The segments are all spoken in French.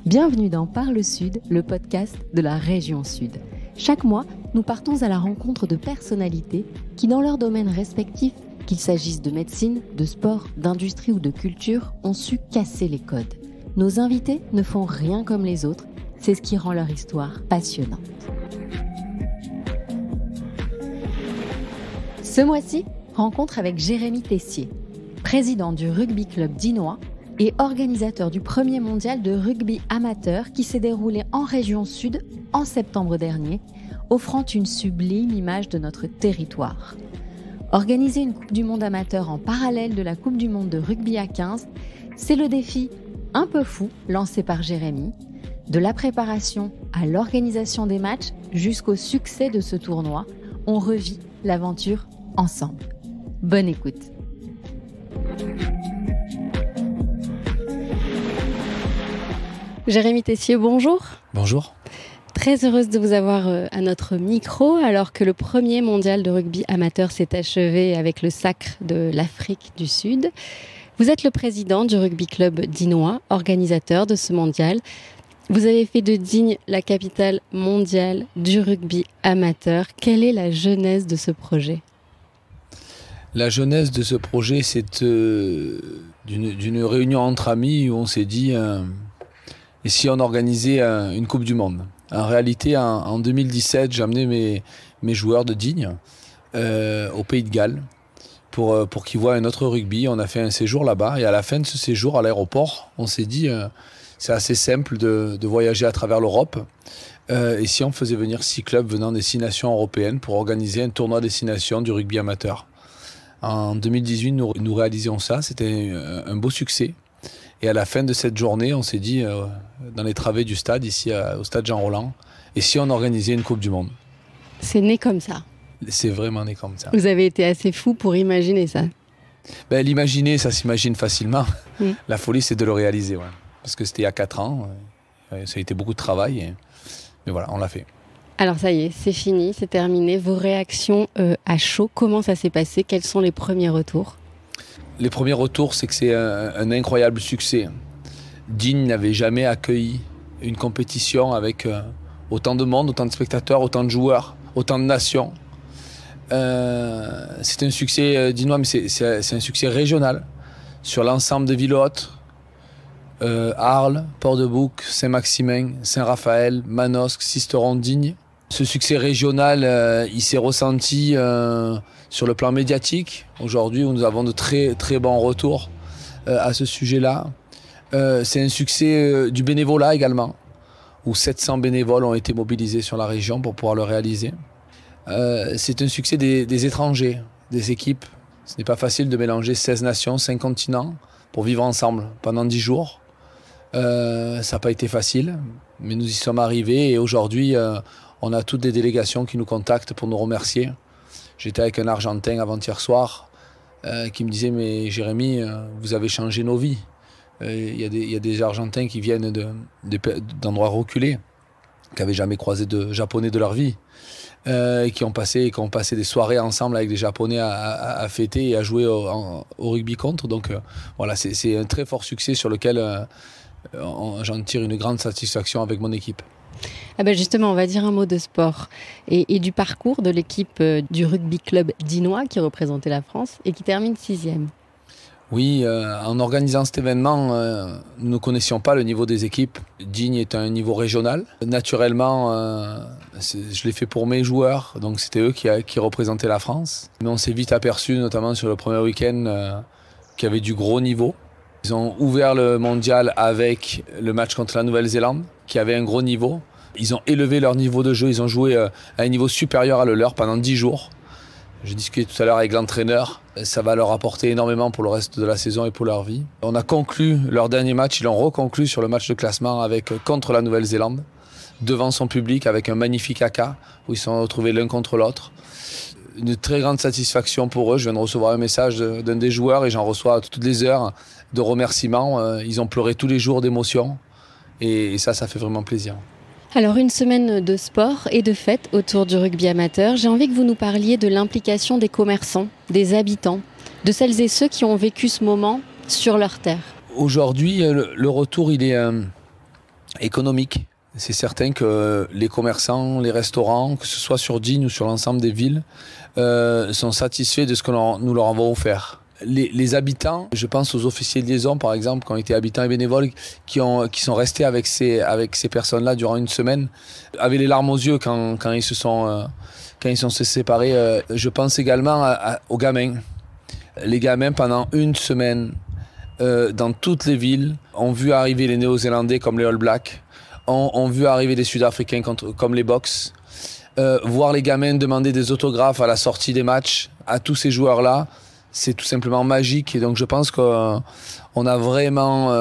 Bienvenue dans Parle Sud, le podcast de la région Sud. Chaque mois, nous partons à la rencontre de personnalités qui, dans leurs domaines respectifs, qu'il s'agisse de médecine, de sport, d'industrie ou de culture, ont su casser les codes. Nos invités ne font rien comme les autres, c'est ce qui rend leur histoire passionnante. Ce mois-ci, rencontre avec Jérémy Tessier, président du rugby club dinois et organisateur du premier mondial de rugby amateur qui s'est déroulé en région Sud en septembre dernier, offrant une sublime image de notre territoire. Organiser une Coupe du Monde amateur en parallèle de la Coupe du Monde de rugby à 15, c'est le défi un peu fou lancé par Jérémy, de la préparation à l'organisation des matchs jusqu'au succès de ce tournoi. On revit l'aventure ensemble. Bonne écoute. Jérémy Tessier, bonjour. Bonjour. Très heureuse de vous avoir à notre micro alors que le premier mondial de rugby amateur s'est achevé avec le sacre de l'Afrique du Sud. Vous êtes le président du rugby club dinois, organisateur de ce mondial. Vous avez fait de Digne la capitale mondiale du rugby amateur. Quelle est la genèse de ce projet ? La genèse de ce projet, c'est d'une réunion entre amis où on s'est dit et si on organisait une Coupe du Monde ? En réalité, en 2017, j'ai amené mes joueurs de Digne au Pays de Galles pour qu'ils voient un autre rugby. On a fait un séjour là-bas et à la fin de ce séjour à l'aéroport, on s'est dit c'est assez simple de voyager à travers l'Europe. Et si on faisait venir 6 clubs venant des 6 nations européennes pour organiser un tournoi destination du rugby amateur. En 2018, nous réalisions ça. C'était un beau succès. Et à la fin de cette journée, on s'est dit, dans les travées du stade, ici au stade Jean-Roland, et si on organisait une Coupe du Monde ? C'est né comme ça. C'est vraiment né comme ça. Vous avez été assez fou pour imaginer ça. L'imaginer, ça s'imagine facilement. La folie, c'est de le réaliser. Ouais. Parce que c'était il y a 4 ans. Ça a été beaucoup de travail. Mais voilà, on l'a fait. Alors ça y est, c'est fini, c'est terminé. Vos réactions à chaud, comment ça s'est passé ? Quels sont les premiers retours ? Les premiers retours, c'est que c'est un incroyable succès. Digne n'avait jamais accueilli une compétition avec autant de monde, autant de spectateurs, autant de joueurs, autant de nations. C'est un succès dinois, mais c'est un succès régional sur l'ensemble des villes hautes. Arles, Port-de-Bouc, Saint-Maximin, Saint-Raphaël, Manosque, Sisteron, Digne. Ce succès régional, il s'est ressenti sur le plan médiatique. Aujourd'hui, nous avons de très, très bons retours à ce sujet-là. C'est un succès du bénévolat également, où 700 bénévoles ont été mobilisés sur la région pour pouvoir le réaliser. C'est un succès des étrangers, des équipes. Ce n'est pas facile de mélanger 16 nations, 5 continents pour vivre ensemble pendant 10 jours. Ça n'a pas été facile, mais nous y sommes arrivés et aujourd'hui, on a toutes des délégations qui nous contactent pour nous remercier. J'étais avec un Argentin avant-hier soir qui me disait « Mais Jérémy, vous avez changé nos vies. » Il y a des Argentins qui viennent d'endroits reculés, qui n'avaient jamais croisé de Japonais de leur vie, et qui ont passé des soirées ensemble avec des Japonais à fêter et à jouer au rugby contre. Donc voilà, c'est un très fort succès sur lequel j'en tire une grande satisfaction avec mon équipe. Justement, on va dire un mot de sport et du parcours de l'équipe du rugby club dinois qui représentait la France et qui termine 6e. Oui, en organisant cet événement, nous ne connaissions pas le niveau des équipes. Digne est un niveau régional. Naturellement, je l'ai fait pour mes joueurs, donc c'était eux qui représentaient la France. Mais on s'est vite aperçu, notamment sur le premier week-end, qu'il y avait du gros niveau. Ils ont ouvert le mondial avec le match contre la Nouvelle-Zélande, qui avait un gros niveau. Ils ont élevé leur niveau de jeu, ils ont joué à un niveau supérieur à le leur pendant 10 jours. Je discutais tout à l'heure avec l'entraîneur, ça va leur apporter énormément pour le reste de la saison et pour leur vie. On a conclu leur dernier match, ils l'ont reconclu sur le match de classement contre la Nouvelle-Zélande, devant son public avec un magnifique haka, où ils se sont retrouvés l'un contre l'autre. Une très grande satisfaction pour eux. Je viens de recevoir un message d'un des joueurs et j'en reçois toutes les heures de remerciements. Ils ont pleuré tous les jours d'émotion et ça fait vraiment plaisir. Alors, une semaine de sport et de fêtes autour du rugby amateur. J'ai envie que vous nous parliez de l'implication des commerçants, des habitants, de celles et ceux qui ont vécu ce moment sur leur terre. Aujourd'hui, le retour, il est économique. C'est certain que les commerçants, les restaurants, que ce soit sur Digne ou sur l'ensemble des villes, sont satisfaits de ce que nous leur avons offert. Les habitants, je pense aux officiers de liaison par exemple, qui ont été habitants et bénévoles, qui sont restés avec ces personnes-là durant une semaine, avaient les larmes aux yeux quand ils se sont séparés. Je pense également aux gamins. Les gamins, pendant une semaine, dans toutes les villes, ont vu arriver les Néo-Zélandais comme les All Blacks, ont vu arriver les Sud-Africains comme les Box. Voir les gamins demander des autographes à la sortie des matchs à tous ces joueurs-là, c'est tout simplement magique. Et donc je pense qu'on a vraiment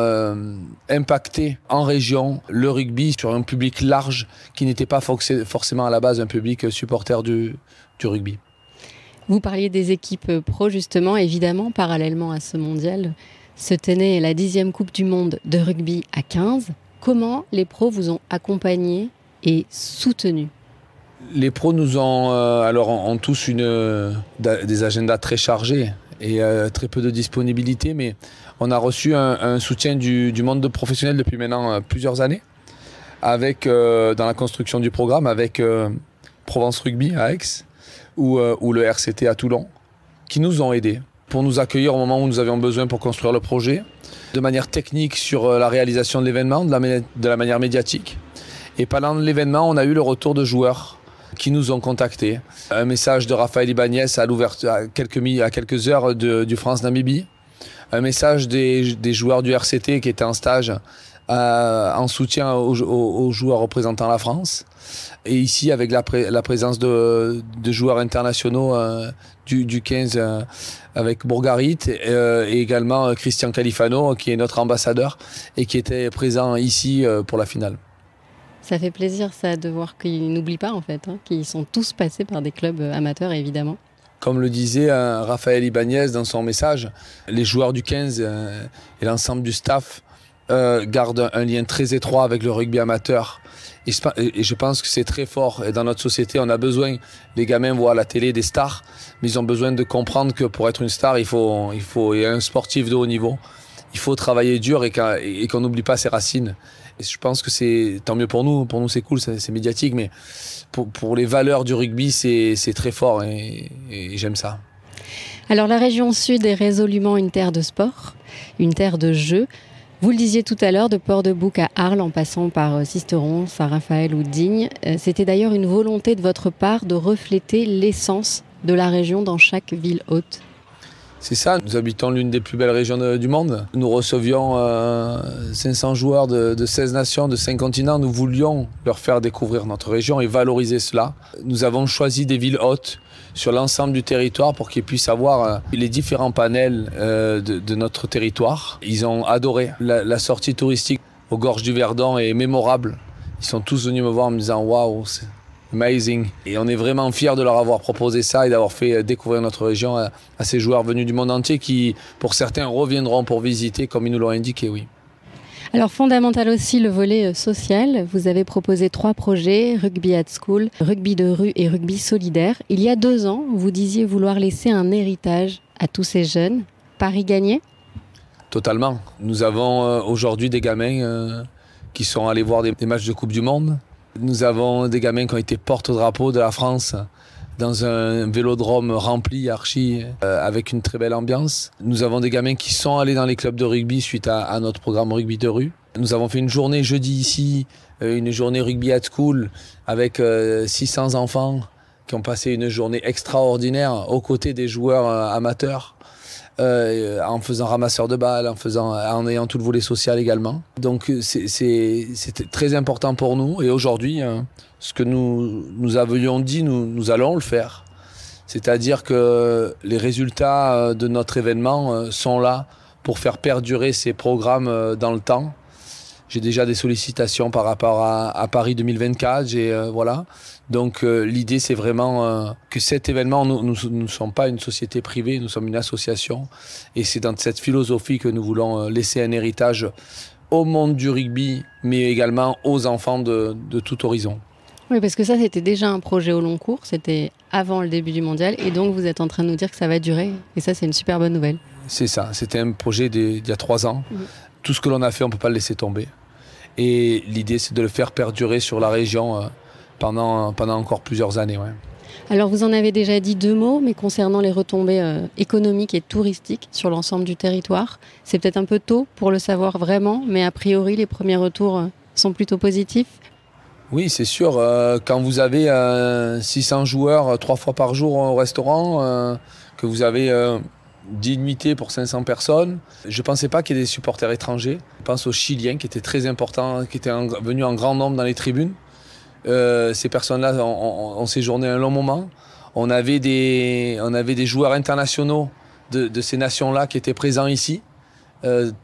impacté en région le rugby sur un public large qui n'était pas forcément à la base un public supporter du rugby. Vous parliez des équipes pro justement, évidemment, parallèlement à ce mondial, se tenait la 10e Coupe du Monde de rugby à 15. Comment les pros vous ont accompagnés et soutenus ? Les pros nous ont tous des agendas très chargés et très peu de disponibilité, mais on a reçu un soutien du monde professionnel depuis maintenant plusieurs années, avec dans la construction du programme, avec Provence Rugby à Aix ou le RCT à Toulon, qui nous ont aidés pour nous accueillir au moment où nous avions besoin pour construire le projet, de manière technique sur la réalisation de l'événement, de la manière médiatique. Et pendant l'événement, on a eu le retour de joueurs qui nous ont contactés. Un message de Raphaël Ibanez à l'ouverture, à quelques heures du France-Namibie. Un message des joueurs du RCT qui étaient en stage en soutien aux joueurs représentant la France. Et ici, avec la présence de joueurs internationaux du 15 avec Bourgarit et également Christian Califano, qui est notre ambassadeur et qui était présent ici pour la finale. Ça fait plaisir ça de voir qu'ils n'oublient pas en fait, qu'ils sont tous passés par des clubs amateurs évidemment. Comme le disait Raphaël Ibanez dans son message, les joueurs du 15 et l'ensemble du staff gardent un lien très étroit avec le rugby amateur. Et je pense que c'est très fort. Et dans notre société, on a besoin, les gamins voient à la télé des stars, mais ils ont besoin de comprendre que pour être une star, il faut un sportif de haut niveau. Il faut travailler dur et qu'on n'oublie pas ses racines. Et je pense que c'est tant mieux pour nous. Pour nous, c'est cool, c'est médiatique, mais pour les valeurs du rugby, c'est très fort et j'aime ça. Alors la région Sud est résolument une terre de sport, une terre de jeu. Vous le disiez tout à l'heure, de Port-de-Bouc à Arles, en passant par Sisteron, Saint-Raphaël ou Digne. C'était d'ailleurs une volonté de votre part de refléter l'essence de la région dans chaque ville haute. C'est ça, nous habitons l'une des plus belles régions du monde. Nous recevions 500 joueurs de 16 nations, de 5 continents. Nous voulions leur faire découvrir notre région et valoriser cela. Nous avons choisi des villes hautes sur l'ensemble du territoire pour qu'ils puissent avoir les différents panels de notre territoire. Ils ont adoré. La sortie touristique aux gorges du Verdon est mémorable. Ils sont tous venus me voir en me disant « Waouh, c'est amazing ». Et on est vraiment fiers de leur avoir proposé ça et d'avoir fait découvrir notre région à ces joueurs venus du monde entier qui, pour certains, reviendront pour visiter comme ils nous l'ont indiqué, oui. Alors fondamental aussi le volet social. Vous avez proposé 3 projets, Rugby at School, Rugby de rue et Rugby solidaire. Il y a 2 ans, vous disiez vouloir laisser un héritage à tous ces jeunes. Pari gagné ? Totalement. Nous avons aujourd'hui des gamins qui sont allés voir des matchs de Coupe du Monde. Nous avons des gamins qui ont été porte-drapeau de la France dans un vélodrome rempli, avec une très belle ambiance. Nous avons des gamins qui sont allés dans les clubs de rugby suite à notre programme Rugby de rue. Nous avons fait une journée jeudi ici, une journée Rugby at School avec 600 enfants qui ont passé une journée extraordinaire aux côtés des joueurs amateurs. En faisant ramasseur de balles, en ayant tout le volet social également. Donc c'était très important pour nous et aujourd'hui, ce que nous avions dit, nous allons le faire. C'est-à-dire que les résultats de notre événement sont là pour faire perdurer ces programmes dans le temps. J'ai déjà des sollicitations par rapport à Paris 2024, voilà. Donc l'idée c'est vraiment que cet événement, nous ne sommes pas une société privée, nous sommes une association et c'est dans cette philosophie que nous voulons laisser un héritage au monde du rugby mais également aux enfants de tout horizon. Oui, parce que ça c'était déjà un projet au long cours, c'était avant le début du mondial et donc vous êtes en train de nous dire que ça va durer et ça c'est une super bonne nouvelle. C'est ça, c'était un projet d'il y a 3 ans. Tout ce que l'on a fait, on ne peut pas le laisser tomber. Et l'idée, c'est de le faire perdurer sur la région pendant encore plusieurs années. Ouais. Alors vous en avez déjà dit 2 mots, mais concernant les retombées économiques et touristiques sur l'ensemble du territoire, c'est peut-être un peu tôt pour le savoir vraiment, mais a priori les premiers retours sont plutôt positifs. Oui, c'est sûr. Quand vous avez 600 joueurs 3 fois par jour au restaurant, que vous avez 10 nuitées pour 500 personnes, je ne pensais pas qu'il y ait des supporters étrangers. Je pense aux Chiliens qui étaient très importants, qui étaient venus en grand nombre dans les tribunes. Ces personnes-là ont séjourné un long moment. On avait des joueurs internationaux de ces nations-là qui étaient présents ici,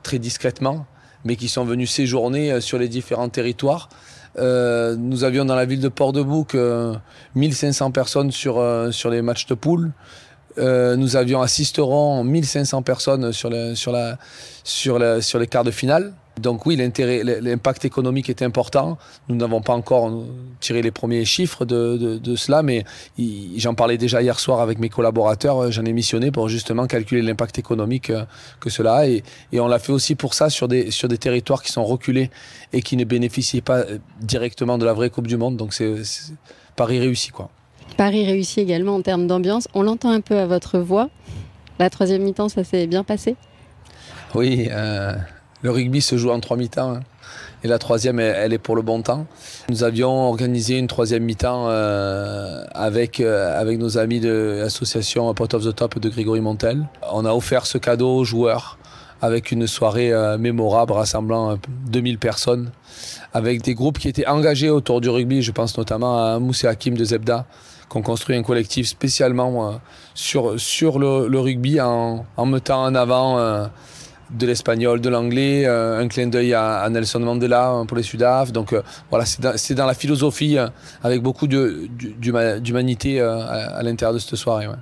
très discrètement, mais qui sont venus séjourner sur les différents territoires. Nous avions dans la ville de Port-de-Bouc 1500 personnes sur les matchs de poule. Nous avions à Sisteron 1500 personnes sur les quarts de finale. Donc oui, l'impact économique est important. Nous n'avons pas encore tiré les premiers chiffres de cela, mais j'en parlais déjà hier soir avec mes collaborateurs. J'en ai missionné pour justement calculer l'impact économique que cela a. Et on l'a fait aussi pour ça sur des territoires qui sont reculés et qui ne bénéficient pas directement de la vraie Coupe du Monde. Donc c'est Paris réussi, quoi. Paris réussi également en termes d'ambiance. On l'entend un peu à votre voix. La 3e mi-temps, ça s'est bien passé ? Oui, le rugby se joue en 3 mi-temps. Hein. Et la 3e, elle est pour le bon temps. Nous avions organisé une 3e mi-temps avec nos amis de l'association Pot of the Top de Grégory Montel. On a offert ce cadeau aux joueurs avec une soirée mémorable rassemblant 2000 personnes, avec des groupes qui étaient engagés autour du rugby. Je pense notamment à Moussé Hakim de Zebda, qui ont construit un collectif spécialement sur le rugby en mettant en avant de l'espagnol, de l'anglais, un clin d'œil à Nelson Mandela pour les Sudaf. Donc voilà, c'est dans la philosophie avec beaucoup d'humanité à l'intérieur de cette soirée. Ouais.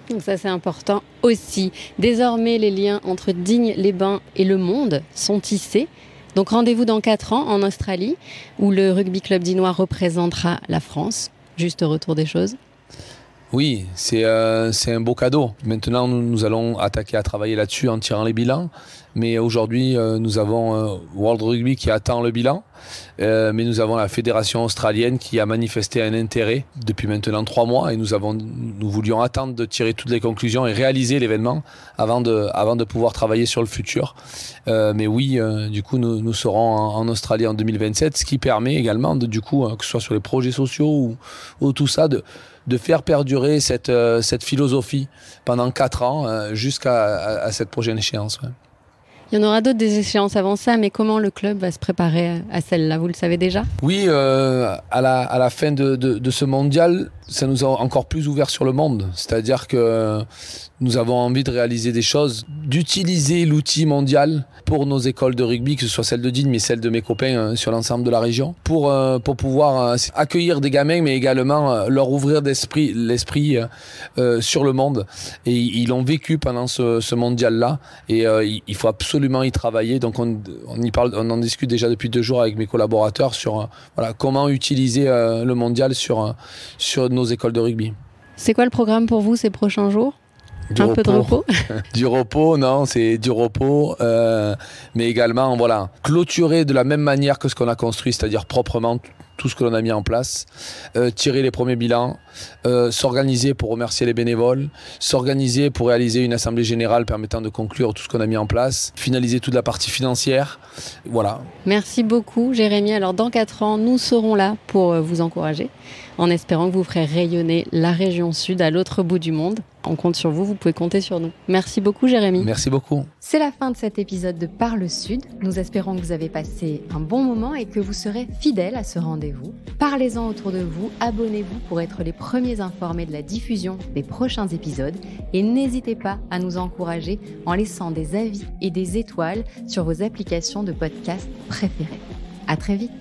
Donc ça c'est important aussi. Désormais les liens entre Digne-les-Bains et le monde sont tissés. Donc rendez-vous dans 4 ans en Australie où le Rugby Club Dinois représentera la France. Juste retour des choses. Oui, c'est un beau cadeau. Maintenant, nous allons attaquer à travailler là-dessus en tirant les bilans. Mais aujourd'hui, nous avons World Rugby qui attend le bilan. Mais nous avons la fédération australienne qui a manifesté un intérêt depuis maintenant 3 mois. Et nous voulions attendre de tirer toutes les conclusions et réaliser l'événement avant de pouvoir travailler sur le futur. Mais oui, du coup, nous serons en Australie en 2027, ce qui permet également, que ce soit sur les projets sociaux ou tout ça, de faire perdurer cette philosophie pendant 4 ans jusqu'à cette prochaine échéance. Ouais. Il y en aura d'autres des échéances avant ça, mais comment le club va se préparer à celle-là ? Vous le savez déjà ? Oui, à la fin de ce mondial, ça nous a encore plus ouvert sur le monde. C'est-à-dire que nous avons envie de réaliser des choses, d'utiliser l'outil mondial pour nos écoles de rugby, que ce soit celle de Digne, mais celle de mes copains sur l'ensemble de la région, pour pouvoir accueillir des gamins, mais également leur ouvrir l'esprit sur le monde. Et ils l'ont vécu pendant ce mondial-là, et il faut absolument y travailler. Donc on en discute déjà depuis 2 jours avec mes collaborateurs sur comment utiliser le mondial sur nos écoles de rugby. C'est quoi le programme pour vous ces prochains jours ? Peu de repos. Du repos, non, c'est du repos, mais également clôturer de la même manière que ce qu'on a construit, c'est-à-dire proprement tout ce que l'on a mis en place, tirer les premiers bilans, s'organiser pour remercier les bénévoles, s'organiser pour réaliser une assemblée générale permettant de conclure tout ce qu'on a mis en place, finaliser toute la partie financière. Voilà. Merci beaucoup Jérémy. Alors dans 4 ans, nous serons là pour vous encourager, en espérant que vous ferez rayonner la région sud à l'autre bout du monde. On compte sur vous, vous pouvez compter sur nous. Merci beaucoup Jérémy. Merci beaucoup. C'est la fin de cet épisode de Parle Sud. Nous espérons que vous avez passé un bon moment et que vous serez fidèles à ce rendez-vous. Parlez-en autour de vous, abonnez-vous pour être les premiers informés de la diffusion des prochains épisodes et n'hésitez pas à nous encourager en laissant des avis et des étoiles sur vos applications de podcast préférées. À très vite.